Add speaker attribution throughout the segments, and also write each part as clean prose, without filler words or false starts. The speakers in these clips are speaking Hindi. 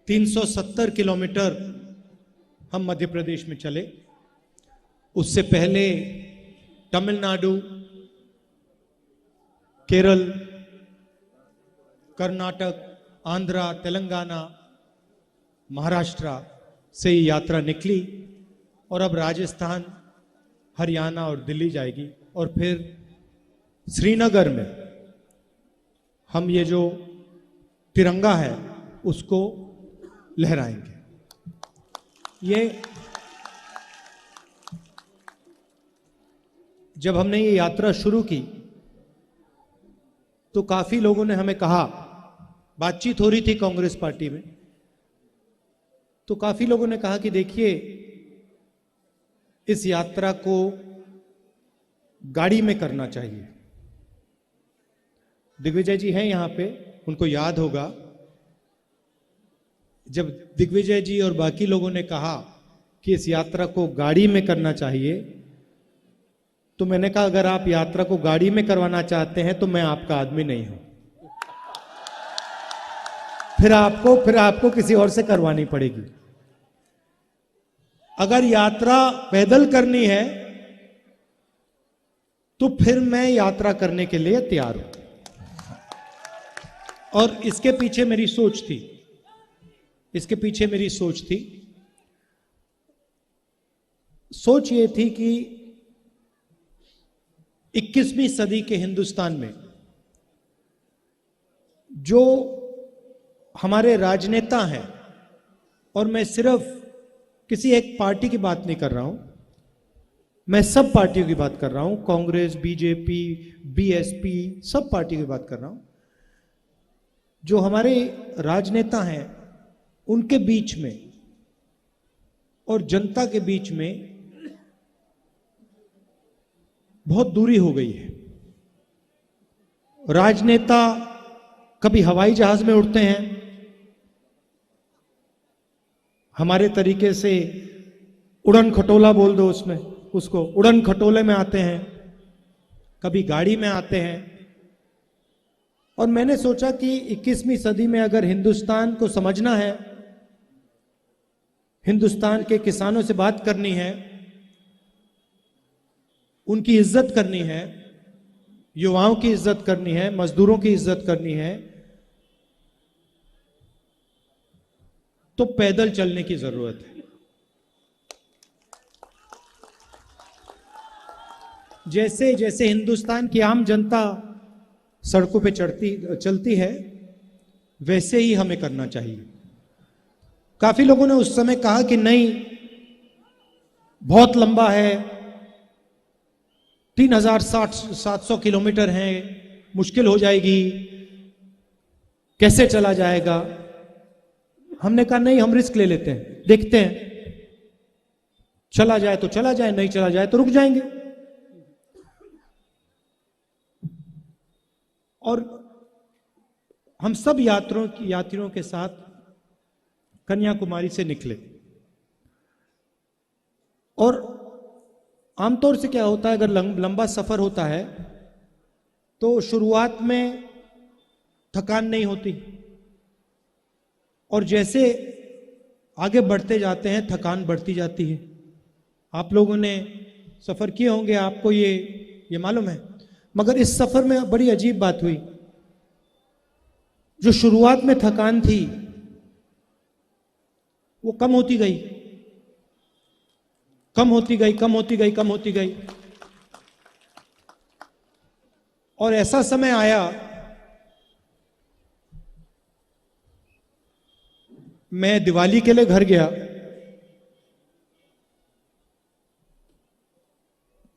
Speaker 1: 370 किलोमीटर हम मध्य प्रदेश में चले। उससे पहले तमिलनाडु, केरल, कर्नाटक, आंध्रा, तेलंगाना, महाराष्ट्र से ये यात्रा निकली और अब राजस्थान, हरियाणा और दिल्ली जाएगी और फिर श्रीनगर में हम ये जो तिरंगा है उसको लहराएंगे। ये जब हमने ये यात्रा शुरू की तो काफी लोगों ने हमें कहा, बातचीत हो रही थी कांग्रेस पार्टी में, तो काफी लोगों ने कहा कि देखिए इस यात्रा को गाड़ी में करना चाहिए। दिग्विजय जी हैं यहां पे, उनको याद होगा जब दिग्विजय जी और बाकी लोगों ने कहा कि इस यात्रा को गाड़ी में करना चाहिए, तो मैंने कहा अगर आप यात्रा को गाड़ी में करवाना चाहते हैं तो मैं आपका आदमी नहीं हूं, फिर आपको किसी और से करवानी पड़ेगी। अगर यात्रा पैदल करनी है तो फिर मैं यात्रा करने के लिए तैयार हूं। और इसके पीछे मेरी सोच थी, सोच ये थी कि 21वीं सदी के हिंदुस्तान में जो हमारे राजनेता हैं, और मैं सिर्फ किसी एक पार्टी की बात नहीं कर रहा हूं, मैं सब पार्टियों की बात कर रहा हूं, कांग्रेस, बीजेपी, बीएसपी, सब पार्टियों की बात कर रहा हूं, जो हमारे राजनेता हैं उनके बीच में और जनता के बीच में बहुत दूरी हो गई है। राजनेता कभी हवाई जहाज में उड़ते हैं, हमारे तरीके से उड़न खटोला बोल दो उसको उड़न खटोले में आते हैं, कभी गाड़ी में आते हैं। और मैंने सोचा कि 21वीं सदी में अगर हिंदुस्तान को समझना है, हिंदुस्तान के किसानों से बात करनी है, उनकी इज्जत करनी है, युवाओं की इज्जत करनी है, मजदूरों की इज्जत करनी है, तो पैदल चलने की जरूरत है। जैसे जैसे हिंदुस्तान की आम जनता सड़कों पे चलती है, वैसे ही हमें करना चाहिए। काफी लोगों ने उस समय कहा कि नहीं, बहुत लंबा है, 3700 किलोमीटर है, मुश्किल हो जाएगी, कैसे चला जाएगा। हमने कहा नहीं, हम रिस्क ले लेते हैं, देखते हैं, चला जाए तो चला जाए, नहीं चला जाए तो रुक जाएंगे। और हम सब यात्रियों के साथ कन्याकुमारी से निकले। और आमतौर से क्या होता है, अगर लंबा सफर होता है तो शुरुआत में थकान नहीं होती, और जैसे आगे बढ़ते जाते हैं थकान बढ़ती जाती है। आप लोगों ने सफर किए होंगे, आपको ये मालूम है। मगर इस सफर में बड़ी अजीब बात हुई, जो शुरुआत में थकान थी वो कम होती गई, कम होती गई, कम होती गई, कम होती गई। और ऐसा समय आया, मैं दिवाली के लिए घर गया,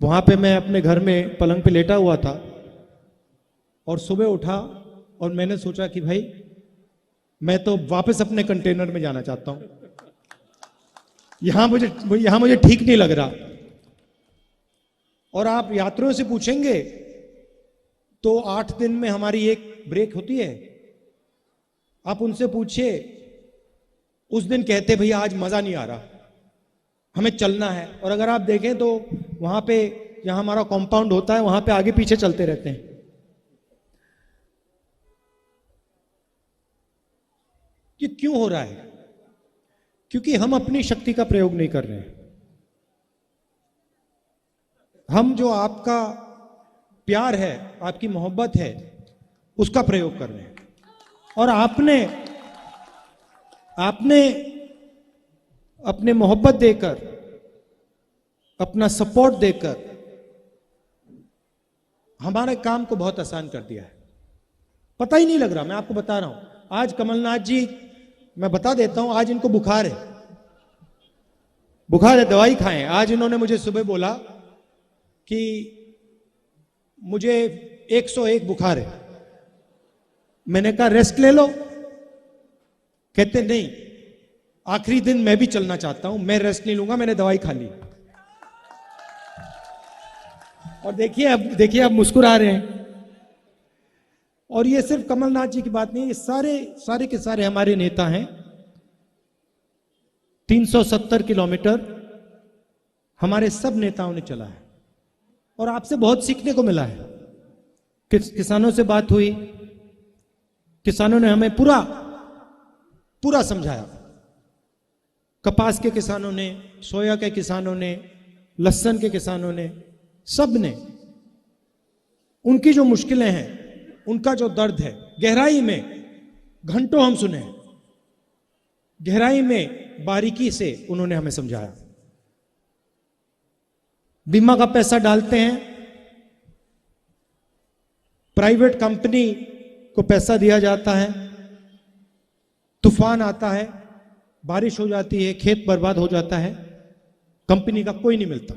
Speaker 1: वहां पे मैं अपने घर में पलंग पे लेटा हुआ था, और सुबह उठा और मैंने सोचा कि भाई मैं तो वापस अपने कंटेनर में जाना चाहता हूं, यहां मुझे ठीक नहीं लग रहा। और आप यात्रियों से पूछेंगे तो 8 दिन में हमारी एक ब्रेक होती है, आप उनसे पूछिए, उस दिन कहते भैया आज मजा नहीं आ रहा, हमें चलना है। और अगर आप देखें तो वहां पे जहां हमारा कॉम्पाउंड होता है वहां पे आगे पीछे चलते रहते हैं। ये क्यों हो रहा है? क्योंकि हम अपनी शक्ति का प्रयोग नहीं कर रहे हैं। हम जो आपका प्यार है, आपकी मोहब्बत है, उसका प्रयोग कर रहे हैं। और आपने अपने मोहब्बत देकर, अपना सपोर्ट देकर हमारे काम को बहुत आसान कर दिया है। पता ही नहीं लग रहा, मैं आपको बता रहा हूं। आज कमलनाथ जी, मैं बता देता हूं, आज इनको बुखार है, दवाई खाएं। आज इन्होंने मुझे सुबह बोला कि मुझे 101 बुखार है। मैंने कहा रेस्ट ले लो। कहते नहीं, आखिरी दिन मैं भी चलना चाहता हूं, मैं रेस्ट नहीं लूंगा, मैंने दवाई खा ली। और देखिए अब मुस्कुरा रहे हैं। और ये सिर्फ कमलनाथ जी की बात नहीं, ये सारे के सारे हमारे नेता हैं। 370 किलोमीटर हमारे सब नेताओं ने चला है और आपसे बहुत सीखने को मिला है। किसानों से बात हुई, किसानों ने हमें पूरा समझाया। कपास के किसानों ने, सोया के किसानों ने, लहसुन के किसानों ने, सब ने उनकी जो मुश्किलें हैं, उनका जो दर्द है, गहराई में घंटों हम सुने, गहराई में बारीकी से उन्होंने हमें समझाया। बीमा का पैसा डालते हैं, प्राइवेट कंपनी को पैसा दिया जाता है, तूफान आता है, बारिश हो जाती है, खेत बर्बाद हो जाता है, कंपनी का कोई नहीं मिलता।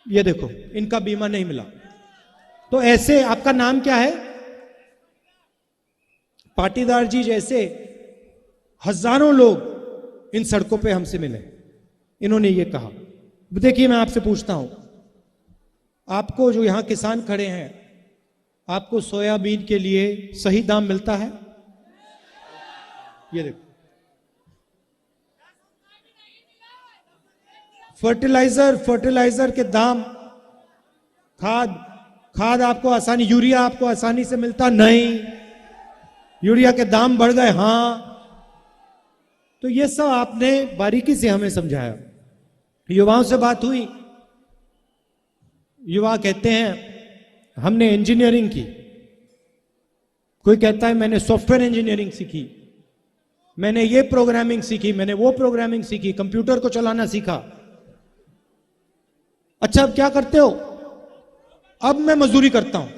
Speaker 1: ये देखो, इनका बीमा नहीं मिला। तो ऐसे, आपका नाम क्या है? पाटीदार जी जैसे हजारों लोग इन सड़कों पे हमसे मिले, इन्होंने ये कहा। देखिए, मैं आपसे पूछता हूं, आपको जो यहां किसान खड़े हैं, आपको सोयाबीन के लिए सही दाम मिलता है? ये देखो, फर्टिलाइजर के दाम, खाद आपको आसानी, यूरिया आपको आसानी से मिलता नहीं, यूरिया के दाम बढ़ गए। हां, तो ये सब आपने बारीकी से हमें समझाया। युवाओं से बात हुई, युवा कहते हैं हमने इंजीनियरिंग की, कोई कहता है मैंने सॉफ्टवेयर इंजीनियरिंग सीखी, मैंने ये प्रोग्रामिंग सीखी, मैंने वो प्रोग्रामिंग सीखी, कंप्यूटर को चलाना सीखा। अच्छा, अब क्या करते हो? अब मैं मजदूरी करता हूं,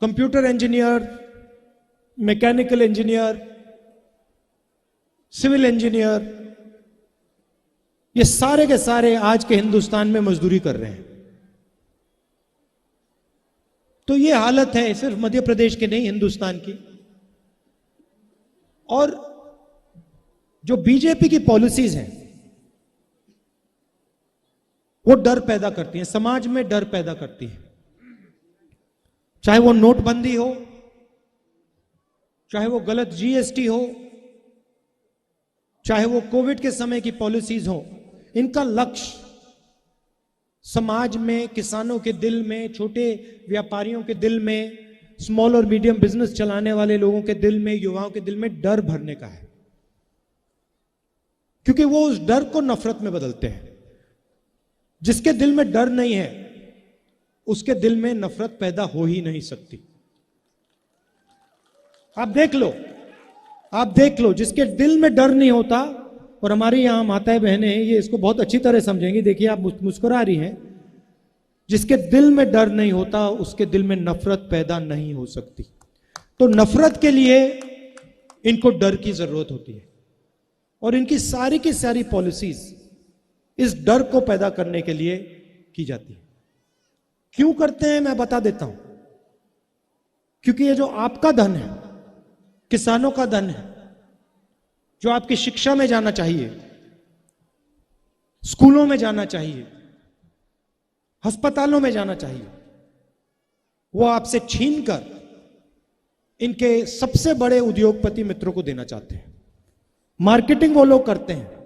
Speaker 1: computer engineer, mechanical engineer, civil engineer, ये सारे के सारे आज के हिंदुस्तान में मजदूरी कर रहे हैं। तो ये हालत है सिर्फ मध्य प्रदेश की नहीं, हिंदुस्तान की। और जो बीजेपी की पॉलिसीज हैं, वो डर पैदा करती हैं, समाज में डर पैदा करती है। चाहे वो नोटबंदी हो, चाहे वो गलत जीएसटी हो, चाहे वो कोविड के समय की पॉलिसीज हो, इनका लक्ष्य समाज में, किसानों के दिल में, छोटे व्यापारियों के दिल में, स्मॉल और मीडियम बिजनेस चलाने वाले लोगों के दिल में, युवाओं के दिल में डर भरने का है। क्योंकि वो उस डर को नफरत में बदलते हैं। जिसके दिल में डर नहीं है, उसके दिल में नफरत पैदा हो ही नहीं सकती। आप देख लो, जिसके दिल में डर नहीं होता, और हमारी यहां माताएं बहनें हैं, ये इसको बहुत अच्छी तरह समझेंगी। देखिए, आप मुस्कुरा रही हैं। जिसके दिल में डर नहीं होता, उसके दिल में नफरत पैदा नहीं हो सकती। तो नफरत के लिए इनको डर की जरूरत होती है, और इनकी सारी की सारी पॉलिसीज इस डर को पैदा करने के लिए की जाती है। क्यों करते हैं, मैं बता देता हूं। क्योंकि ये जो आपका धन है, किसानों का धन है, जो आपकी शिक्षा में जाना चाहिए, स्कूलों में जाना चाहिए, अस्पतालों में जाना चाहिए, वो आपसे छीनकर इनके सबसे बड़े उद्योगपति मित्रों को देना चाहते हैं। मार्केटिंग वो लोग करते हैं।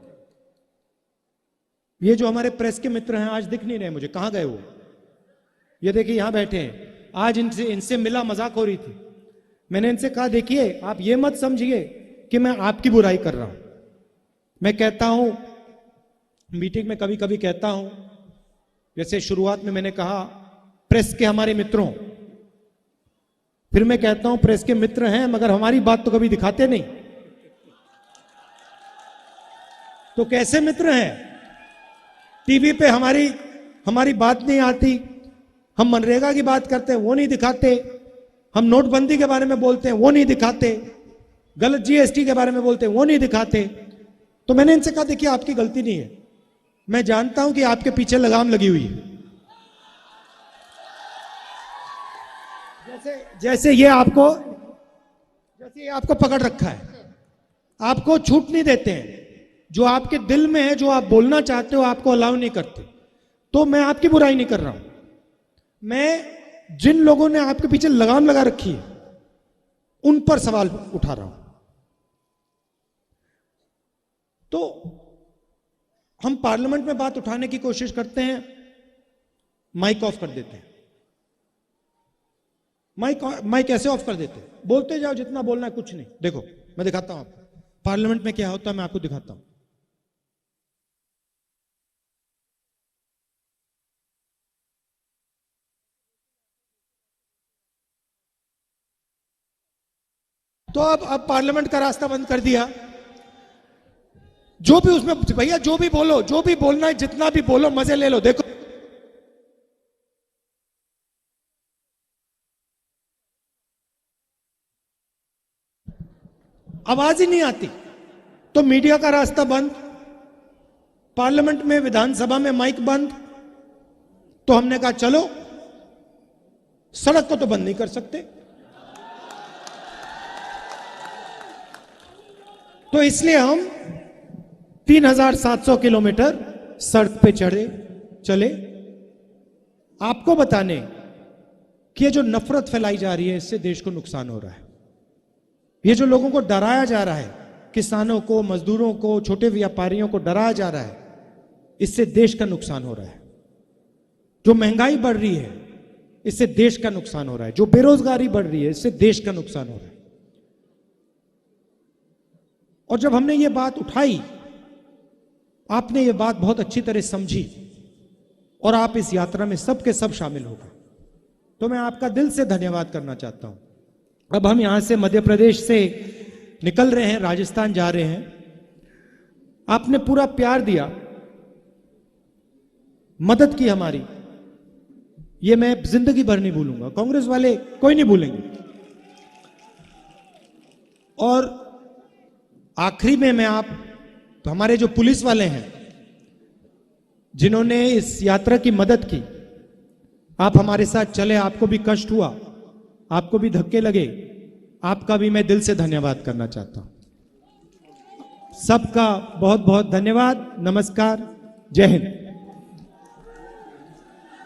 Speaker 1: ये जो हमारे प्रेस के मित्र हैं, आज दिख नहीं रहे मुझे, कहां गए वो? ये देखिए, यहां बैठे हैं। आज इनसे मिला, मजाक हो रही थी। मैंने इनसे कहा देखिए आप ये मत समझिए कि मैं आपकी बुराई कर रहा हूं। मैं कहता हूं, मीटिंग में कभी कभी कहता हूं, जैसे शुरुआत में मैंने कहा प्रेस के हमारे मित्रों, फिर मैं कहता हूं प्रेस के मित्र हैं मगर हमारी बात तो कभी दिखाते नहीं। तो कैसे मित्र हैं? टीवी पे हमारी बात नहीं आती, हम मनरेगा की बात करते हैं वो नहीं दिखाते, हम नोटबंदी के बारे में बोलते हैं वो नहीं दिखाते, गलत जीएसटी के बारे में बोलते हैं वो नहीं दिखाते। तो मैंने इनसे कहा देखिए आपकी गलती नहीं है, मैं जानता हूं कि आपके पीछे लगाम लगी हुई है। जैसे ये आपको पकड़ रखा है, आपको छूट नहीं देते हैं, जो आपके दिल में है, जो आप बोलना चाहते हो आपको अलाउ नहीं करते। तो मैं आपकी बुराई नहीं कर रहा हूं, मैं जिन लोगों ने आपके पीछे लगाम लगा रखी है उन पर सवाल उठा रहा हूं। तो हम पार्लियामेंट में बात उठाने की कोशिश करते हैं, माइक ऑफ कर देते हैं। माइक ऐसे ऑफ कर देते हैं, बोलते जाओ जितना बोलना है, कुछ नहीं। देखो मैं दिखाता हूं आपको पार्लियामेंट में क्या होता है, मैं आपको दिखाता हूं। तो अब पार्लियामेंट का रास्ता बंद कर दिया। जो भी उसमें भैया जो भी बोलो, जो भी बोलना है, जितना भी बोलो, मजे ले लो। देखो आवाज ही नहीं आती, तो मीडिया का रास्ता बंद, पार्लियामेंट में विधानसभा में माइक बंद। तो हमने कहा चलो सड़क को तो बंद नहीं कर सकते, तो इसलिए हम 3700 किलोमीटर सड़क पे चले आपको बताने कि ये जो नफरत फैलाई जा रही है इससे देश को नुकसान हो रहा है। ये जो लोगों को डराया जा रहा है, किसानों को, मजदूरों को, छोटे व्यापारियों को डराया जा रहा है, इससे देश का नुकसान हो रहा है। जो महंगाई बढ़ रही है इससे देश का नुकसान हो रहा है, जो बेरोजगारी बढ़ रही है इससे देश का नुकसान हो रहा है। और जब हमने ये बात उठाई, आपने ये बात बहुत अच्छी तरह समझी और आप इस यात्रा में सब के सब शामिल हो गए, तो मैं आपका दिल से धन्यवाद करना चाहता हूं। अब हम यहां से मध्य प्रदेश से निकल रहे हैं, राजस्थान जा रहे हैं। आपने पूरा प्यार दिया, मदद की हमारी, ये मैं जिंदगी भर नहीं भूलूंगा, कांग्रेस वाले कोई नहीं भूलेंगे। और आखिरी में मैं हमारे जो पुलिस वाले हैं जिन्होंने इस यात्रा की मदद की, आप हमारे साथ चले, आपको भी कष्ट हुआ, आपको भी धक्के लगे, आपका भी मैं दिल से धन्यवाद करना चाहता हूं। सबका बहुत बहुत धन्यवाद। नमस्कार, जय हिंद।